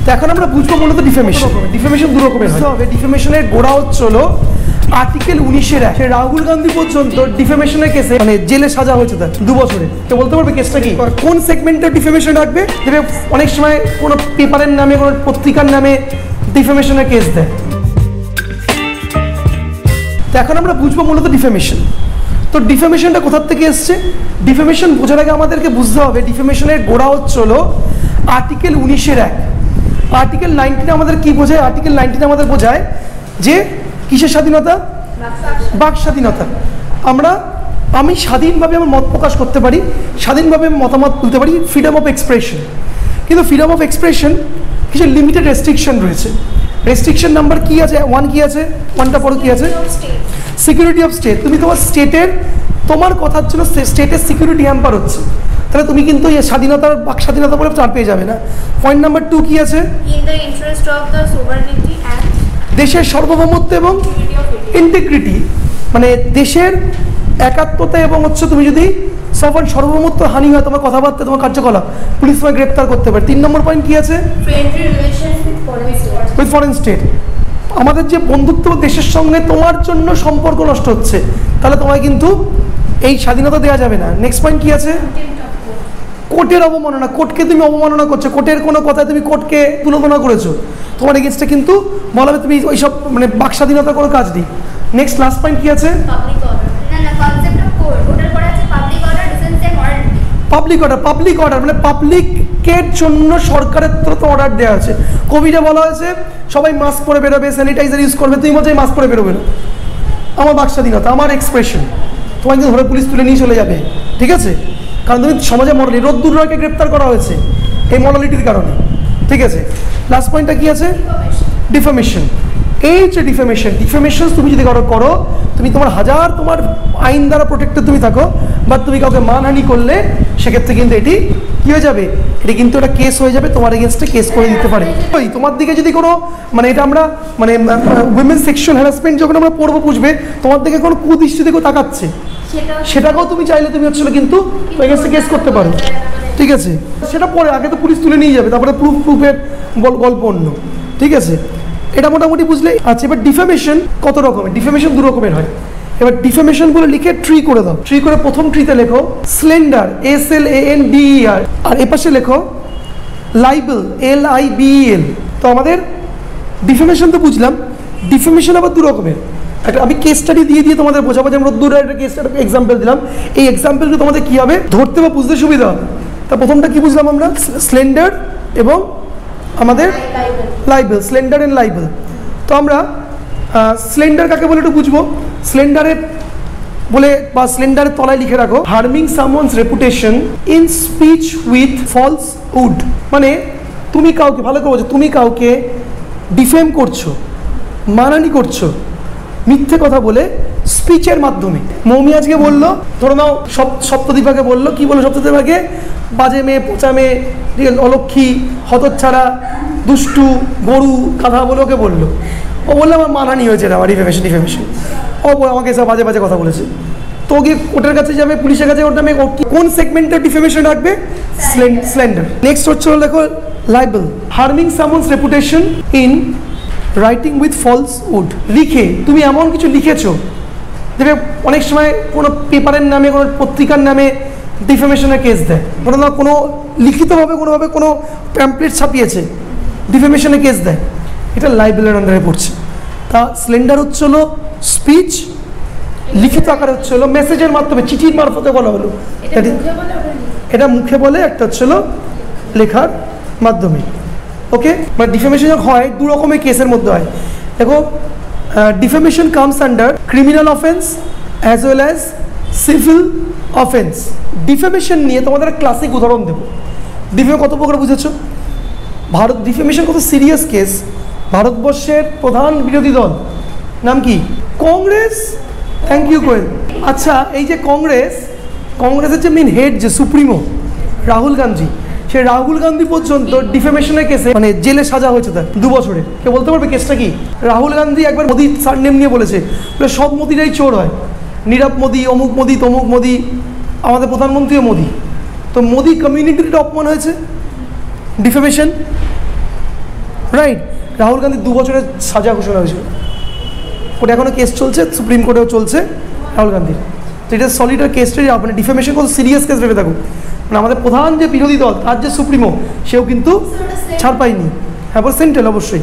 তো এখন আমরা বুঝবো মূলত ডিফেমেশন। ডিফেমেশন দু রকমের হবে। ডিফেমেশনের গোড়া হচ্ছিল আর্টিকেল 19-এর সে রাহুল গান্ধী পর্যন্ত ডিফেমেশনের কেসে মানে জেলে সাজা হয়েছে তার 2 বছরে। তো বলতে পারবে কেসটা কি, কোন সেগমেন্টে ডিফেমেশন রাখবে? যেটা অনেক সময় কোনো পেপারের নামে কোনো পত্রিকার নামে ডিফেমেশনের কেস দেয়। তো এখন আমরা বুঝবো মূলত ডিফেমেশন। তো ডিফেমেশনটা কোথার থেকে এসছে? ডিফেমেশন বোঝার আগে আমাদেরকে বুঝতে হবে ডিফেমেশনের গোড়া হচ্ছিল আর্টিকেল 19-এর আর্টিকেল 19 আমাদের কি বোঝায়? আর্টিকেল 19 আমাদের বোঝায় যে কিসের স্বাধীনতা? বাক স্বাধীনতা। আমি স্বাধীনভাবে আমার মত প্রকাশ করতে পারি, স্বাধীনভাবে মতামত তুলতে পারি, ফ্রিডম অফ এক্সপ্রেশন। কিন্তু ফ্রিডম অফ এক্সপ্রেশন কিছু লিমিটেড রেস্ট্রিকশন রয়েছে। রেস্ট্রিকশন নাম্বার কি আছে? 1 কি আছে? 1টা পরে কি আছে? Security of state. তুমি তোমার স্টেটের তোমার কথার জন্য স্টেটের সিকিউরিটি হ্যাম্পার হচ্ছে, তাহলে তুমি কিন্তু এই স্বাধীনতার বাক স্বাধীনতা বলে ছাড় পেয়ে যাবে না। পয়েন্ট নাম্বার 2 কি আছে? In the interest of the sovereignty and দেশের সার্বভৌমত্ব এবং ইন্টিগ্রিটি, মানে দেশের একাত্মতা এবং তুমি যদি সার্বভৌমত্ব হানি হয় তোমার কথাবার্তা তোমার কার্যকলাপ পুলিশ তোমায় গ্রেপ্তার করতে পারে। 3 নম্বর পয়েন্ট কি আছে? Friendly relations with foreign state. আমাদের যে বন্ধুত্ব দেশের সঙ্গে তোমার জন্য সম্পর্ক নষ্ট হচ্ছে, তাহলে তোমায় কিন্তু এই স্বাধীনতা দেওয়া যাবে না। নেক্সট পয়েন্ট কি আছে? কোর্টের অবমাননা। কোর্টকে তুমি অবমাননা করছো, কোর্টের কোনো কথায় তুমি কোর্টকে তুলনা করেছো, তোমার এগেনস্টে কিন্তু বলা হবে তুমি ওইসব মানে বাক স্বাধীনতার কোনো কাজ নেই। নেক্সট লাস্ট পয়েন্ট কি আছে? Public order. না কনসেপ্ট অফ কোর্ট ওটার পরে আছে public order, decency and morality. Public order মানে পাবলিকের জন্য সরকারের তরফ থেকে অর্ডার দেওয়া আছে। কোভিডে বলা হয়েছে সবাই মাস্ক পরে বেরোবে, স্যানিটাইজার ইউজ করবে, তুমি বলছো মাস্ক পরে বেরোবে না। আমার বাক স্বাধীনতা, আমার এক্সপ্রেশন, তোমাকে কিন্তু ধরে পুলিশ তুলে নিয়ে চলে যাবে, ঠিক আছে? কারণ তুমি সমাজে মরালি। রোদ্দুর রয়কে গ্রেপ্তার করা হয়েছে এই মরালিটির কারণে, ঠিক আছে? লাস্ট পয়েন্টটা কি আছে? ডিফেমেশন। এই যে ডিফেমেশন তুমি যদি করো তুমি তোমার তোমার আইন দ্বারা প্রোটেক্টেড তুমি থাকো, বা তুমি কাউকে মানহানি করলে সেক্ষেত্রে কিন্তু এটি কী হয়ে যাবে? এটি কিন্তু একটা কেস হয়ে যাবে, তোমার এগেনস্টে কেস করে দিতে পারে। ওই তোমার দিকে যদি কোনো মানে এটা আমরা মানে উইমেন সেক্সুয়াল হ্যারাসমেন্ট যখন আমরা পড়বো বুঝবে তোমার দিকে কোনো কুদৃষ্টিতে কেউ তাকাচ্ছে, সেটাকেও তুমি চাইলে তুমি কিন্তু এগেনস্টে কেস করতে পারো, ঠিক আছে? সেটা পরে, আগে তো পুলিশ তুলে নিয়ে যাবে, তারপরে প্রুফের গল্প অন্য, ঠিক আছে? এটা মোটামুটি বুঝলে আচ্ছা। এবার ডিফেমেশন কত রকমের? ডিফেমেশন 2 রকমের হয়। এবার ডিফেমেশন বলে লিখে ট্রি করে দাও। ট্রি করে প্রথম ট্রিতে লেখো স্লেন্ডার, SLANDER, আর এপাশে লেখো লাইবেল, LIBEL। তো আমাদের ডিফেমেশন তো বুঝলাম। ডিফেমেশন আবার 2 রকমের। একটা আমি কেস স্টাডি দিয়ে তোমাদের বোঝাবো, যে আমরা একটা কেস স্টাডি এক্সাম্পল দিলাম। এই এক্সাম্পলগুলো তোমাদের কী হবে ধরতে বা বুঝতে সুবিধা হবে। তা প্রথমটা কি বুঝলাম আমরা? স্লেন্ডার এবং আমাদের লাইবেল, স্লেন্ডার এন্ড লাইবেল। তো আমরা স্লেন্ডার কাকে বলে একটু বুঝবো। স্লেন্ডারের বলে বা স্লেন্ডারের তলায় লিখে রাখো harming someone's reputation in speech with falsehood. মানে তুমি কাউকে, ভালো করে বলছো, তুমি কাউকে ডিফেম করছো, মানহানি করছো মিথ্যে কথা বলে স্পিচের মাধ্যমে। মৌমি আজকে বললো, ধরো নাও সপ্তদীপাকে বললো, কি বললো সপ্তদীপাকে? বাজে মেয়ে, পচা মেয়ে, অলক্ষী, হতচ্ছাড়া, দুষ্টু, গরু, গাধা বলে ওকে বললো। ও বললো আমার মানহানি হয়েছে, আমার ডিফেমেশন। ও আমাকে এসব বাজে বাজে কথা বলেছে। তো গিয়ে কোর্টের কাছে যাবে, পুলিশের কাছে, ওর নামে কোন সেগমেন্টের ডিফেমেশন রাখবে? স্লেন্ডার। নেক্সট হচ্ছে দেখো libel, harming someone's reputation in writing with falsehood. লিখে তুমি এমন কিছু লিখেছো, দেখবে অনেক সময় কোনো পেপারের নামে কোনো পত্রিকার নামে ডিফেমেশনের কেস দেয়। কোনো লিখিতভাবে কোনোভাবে কোনো প্যাম্পলেট ছাপিয়েছে, ডিফেমেশনের কেস দেয়, এটা লাইবেলের আন্ডারে পড়ছে। তা স্লেন্ডার হচ্ছে হলো স্পিচ, লিখিত আকারে হচ্ছে হলো মেসেজের মাধ্যমে, চিঠির মারফতে বলা হলো। এটা মুখে বলে, একটা হচ্ছে হলো লেখার মাধ্যমে। ওকে, মানে ডিফেমেশন হয় 2 রকমের কেসের মধ্যে হয়। দেখো defamation comes under criminal offence as well as civil offence. Defamation নিয়ে তোমাদের ক্লাসিক উদাহরণ দেবো। ডিফেম কত প্রকার বুঝেছো? ডিফেমেশন কত সিরিয়াস কেস। ভারতবর্ষের প্রধান বিরোধী দল নাম কি? কংগ্রেস। থ্যাংক ইউ কোয়েল। আচ্ছা, এই যে কংগ্রেসের যে মেন হেড, যে সুপ্রিমো রাহুল গান্ধী, সে রাহুল গান্ধী পর্যন্ত ডিফেমেশনের কেসে মানে জেলে সাজা হয়েছে তার 2 বছরে। কেউ বলতে পারবে কেসটা কি? রাহুল গান্ধী একবার মোদির সারনেম নিয়ে বলেছে, সব মোদিরাই চোর হয়, নীরব মোদি, অমুক মোদি, তমুক মোদি, আমাদের প্রধানমন্ত্রীও মোদি। তো মোদি কমিউনিটির অপমান হয়েছে, ডিফেমেশন। রাইট? রাহুল গান্ধীর 2 বছরের সাজা ঘোষণা হয়েছিল, ওটা এখনও কেস চলছে, সুপ্রিম কোর্টেও চলছে রাহুল গান্ধীর। তো এটা সলিডার কেসটাই, মানে ডিফেমেশন কত সিরিয়াস কেস ভেবে থাকুক, মানে আমাদের প্রধান যে বিরোধী দল তার যে সুপ্রিমো সেও কিন্তু ছাড় পায়নি। হ্যাঁ, সেন্ট্রাল অবশ্যই।